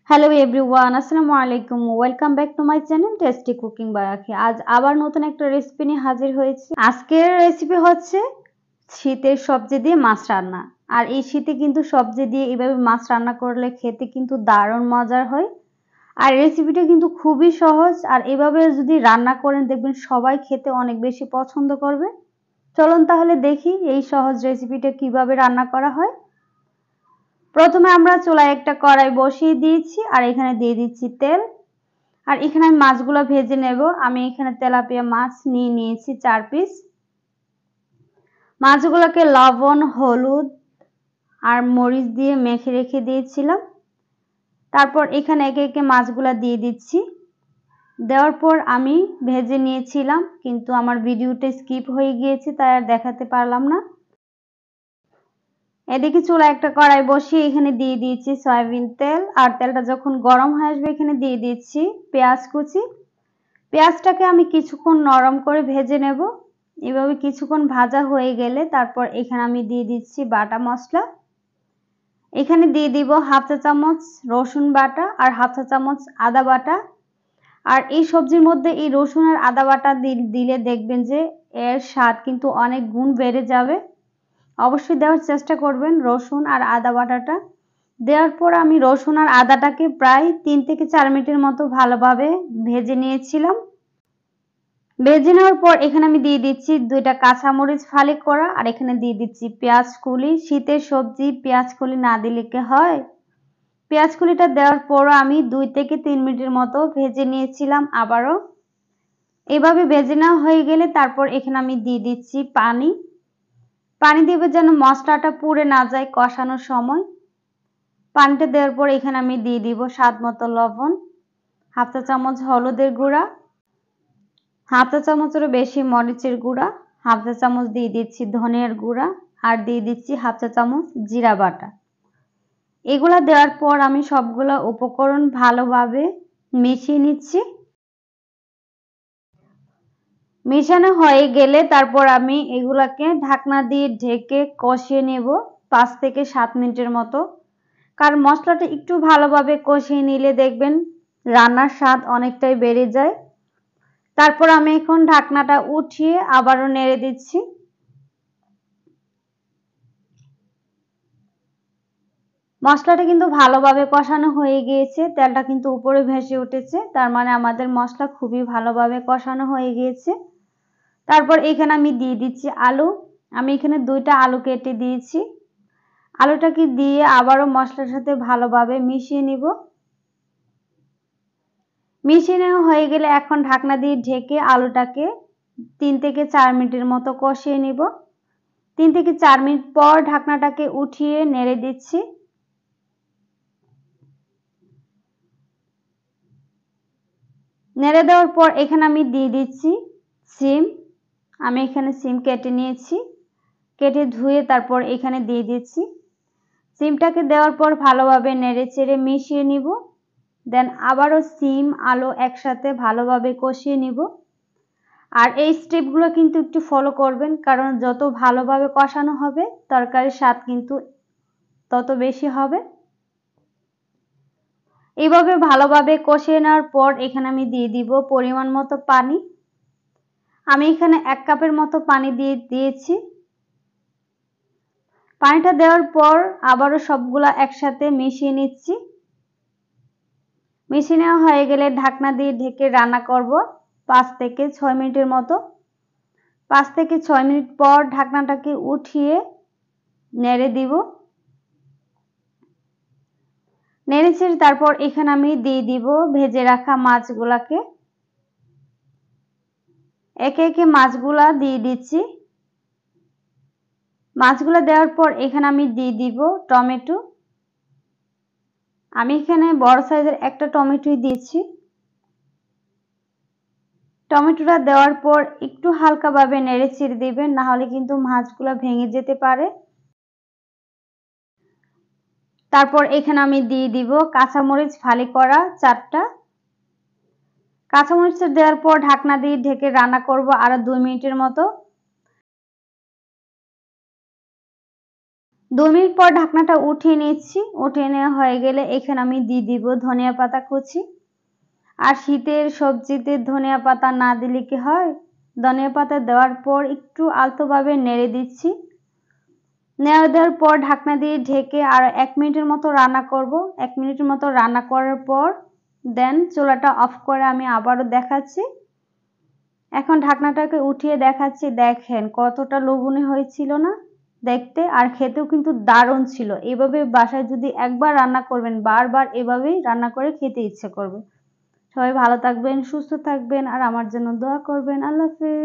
Hello everyone, আসসালামু আলাইকুম। Welcome back to my channel tasty cooking by Akhi. আজ আবার নতুন একটা রেসিপি নিয়ে হাজির হয়েছি। আজকের রেসিপি হচ্ছে শীতের সবজি দিয়ে মাছ রান্না। আর এই শীতে কিন্তু সবজি দিয়ে এইভাবে মাছ রান্না করলে খেতে কিন্তু দারুণ মজার হয়। আর রেসিপিটা কিন্তু খুবই সহজ, আর এভাবে যদি রান্না করেন দেখবেন সবাই খেতে অনেক বেশি পছন্দ করবে। চলুন তাহলে দেখি এই সহজ রেসিপিটা কিভাবে রান্না করা হয়। প্রথমে আমরা চুলায় একটা কড়াই বসিয়ে দিয়েছি, আর এখানে দিয়ে দিচ্ছি তেল। আর এখানে আমি মাছগুলো ভেজে নেব। আমি এখানে তেলাপিয়া মাছ নিয়েছি 4 পিস। মাছগুলোকে লবণ, হলুদ আর মরিচ দিয়ে মেখে রেখে দিয়েছিলাম। তারপর এখানে একে একে মাছগুলো দিয়ে দিচ্ছি। দেওয়ার পর আমি ভেজে নিয়েছিলাম, কিন্তু আমার ভিডিওটা স্কিপ হয়ে গিয়েছে, তাই আর দেখাতে পারলাম না। এদিকে চুলায় একটা কড়াই বসিয়ে এখানে দিয়ে দিয়েছি সয়াবিন তেল। আর তেলটা যখন গরম হয়ে আসবে এখানে দিয়ে দিচ্ছি পেঁয়াজ কুচি। পেঁয়াজটাকে আমি কিছুক্ষণ নরম করে ভেজে নেব। এভাবে কিছুক্ষণ ভাজা হয়ে গেলে তারপর এখানে আমি দিয়ে দিচ্ছি বাটা মশলা। এখানে দিয়ে দিব হাফ চা চামচ রসুন বাটা আর হাফ চা চামচ আদা বাটা। আর এই সবজির মধ্যে এই রসুন আর আদা বাটা দিলে দেখবেন যে এর স্বাদ কিন্তু অনেক গুণ বেড়ে যাবে। অবশ্যই দেওয়ার চেষ্টা করবেন রসুন আর আদা বাটাটা। দেওয়ার পর আমি রসুন আর আদাটাকে প্রায় 3 থেকে 4 মিনিটের মতো ভালোভাবে ভেজে নিয়েছিলাম। ভেজে নেওয়ার পর এখানে আমি দিয়ে দিচ্ছি 2টা কাঁচামরিচ ফালি করা, আর এখানে দিয়ে দিচ্ছি পেঁয়াজ কুলি। শীতের সবজি পেঁয়াজ কুলি না দিলে কি হয়। পেঁয়াজ কুলিটা দেওয়ার পরও আমি 2 থেকে 3 মিনিটের মতো ভেজে নিয়েছিলাম আবারও। এভাবে ভেজে নেওয়া হয়ে গেলে তারপর এখানে আমি দিয়ে দিচ্ছি পানি। পানি দেবে যেন মশলাটা পুড়ে না যায় কষানোর সময়। পানিটা দেওয়ার পর এখানে আমি দিয়ে দিব স্বাদ মতো লবণ, হাফ চা চামচ হলুদের গুঁড়া, হাফ চা চামচেরও বেশি মরিচের গুঁড়া, হাফ চা চামচ দিয়ে দিচ্ছি ধনিয়ার গুঁড়া, আর দিয়ে দিচ্ছি হাফ চা চামচ জিরা বাটা। এগুলা দেওয়ার পর আমি সবগুলা উপকরণ ভালোভাবে মিশিয়ে নিচ্ছি। মেশানো হয়ে গেলে তারপর আমি এগুলাকে ঢাকনা দিয়ে ঢেকে কষিয়ে নেব 5 থেকে 7 মিনিটের মতো। কারণ মশলাটা একটু ভালোভাবে কষিয়ে নিলে দেখবেন রান্নার স্বাদ অনেকটাই বেড়ে যায়। তারপর আমি এখন ঢাকনাটা উঠিয়ে আবারও নেড়ে দিচ্ছি। মশলাটা কিন্তু ভালোভাবে কষানো হয়ে গিয়েছে, তেলটা কিন্তু উপরে ভেসে উঠেছে, তার মানে আমাদের মশলা খুবই ভালোভাবে কষানো হয়ে গিয়েছে। তারপর এখানে আমি দিয়ে দিচ্ছি আলু। আমি এখানে 2টা আলু কেটে দিয়েছি। আলুটাকে দিয়ে আবারও মশলার সাথে ভালোভাবে মিশিয়ে নিব। মিশিয়ে নেওয়া হয়ে গেলে এখন ঢাকনা দিয়ে ঢেকে আলুটাকে 3 থেকে 4 মিনিটের মতো কষিয়ে নিব। 3 থেকে 4 মিনিট পর ঢাকনাটাকে উঠিয়ে নেড়ে দিচ্ছি। নেড়ে দেওয়ার পর এখানে আমি দিয়ে দিচ্ছি সিম। আমি এখানে সিম কেটে নিয়েছি, কেটে ধুয়ে তারপর এখানে দিয়ে দিচ্ছি। সিমটাকে দেওয়ার পর ভালোভাবে নেড়ে চেড়ে মিশিয়ে নিব। দেন আবারও সিম আলু একসাথে ভালোভাবে কষিয়ে নিব। আর এই স্টেপগুলো কিন্তু একটু ফলো করবেন, কারণ যত ভালোভাবে কষানো হবে তরকারির স্বাদ কিন্তু তত বেশি হবে। এইভাবে ভালোভাবে কষিয়ে নেওয়ার পর এখানে আমি দিয়ে দিব পরিমাণ মতো পানি। আমি এখানে 1 কাপের মতো পানি দিয়েছি। পানিটা দেওয়ার পর আবারও সবগুলা একসাথে মিশিয়ে নিচ্ছি। মিশিয়ে নেওয়া হয়ে গেলে ঢাকনা দিয়ে ঢেকে রান্না করব 5 থেকে 6 মিনিটের মতো। 5 থেকে 6 মিনিট পর ঢাকনাটাকে উঠিয়ে নেড়ে দিব। নেড়ে চেড়ে তারপর এখানে আমি দিয়ে দিব ভেজে রাখা মাছগুলাকে। একে একে মাছগুলা দিয়ে দিচ্ছি। মাছগুলা দেওয়ার পর এখানে আমি দিয়ে দিব টমেটো। আমি এখানে বড় সাইজের একটা টমেটোই দিয়েছি। টমেটোটা দেওয়ার পর একটু হালকাভাবে নেড়ে চেড়ে দিবেন, না হলে কিন্তু মাছগুলা ভেঙে যেতে পারে। তারপর এখানে আমি দিয়ে দিব কাঁচামরিচ ফালি করা 4টা। কাঁচামরিচটা দেওয়ার পর ঢাকনা দিয়ে ঢেকে রান্না করব আরো 2 মিনিটের মতো। 2 মিনিট পর ঢাকনাটা উঠিয়ে নিচ্ছি। উঠিয়ে নেওয়া হয়ে গেলে এখানে আমি দিয়ে দিব ধনিয়া পাতা কুচি। আর শীতের সবজিতে ধনিয়া পাতা না দিলে কি হয়, ধনিয়া পাতা দেওয়ার পর একটু আলতোভাবে নেড়ে দিচ্ছি। নেড়ে দেওয়ার পর ঢাকনা দিয়ে ঢেকে আর 1 মিনিটের মতো রান্না করব। 1 মিনিটের মতো রান্না করার পর দেন চুলাটা অফ করে আমি আবারও দেখাচ্ছি। এখন ঢাকনাটাকে উঠিয়ে দেখাচ্ছি, দেখেন কতটা লোভনীয় হয়েছিল না দেখতে, আর খেতেও কিন্তু দারুণ ছিল। এভাবে বাসায় যদি একবার রান্না করবেন, বারবার এভাবেই রান্না করে খেতে ইচ্ছে করবে। সবাই ভালো থাকবেন, সুস্থ থাকবেন আর আমার জন্য দোয়া করবেন। আল্লাহ হাফেজ।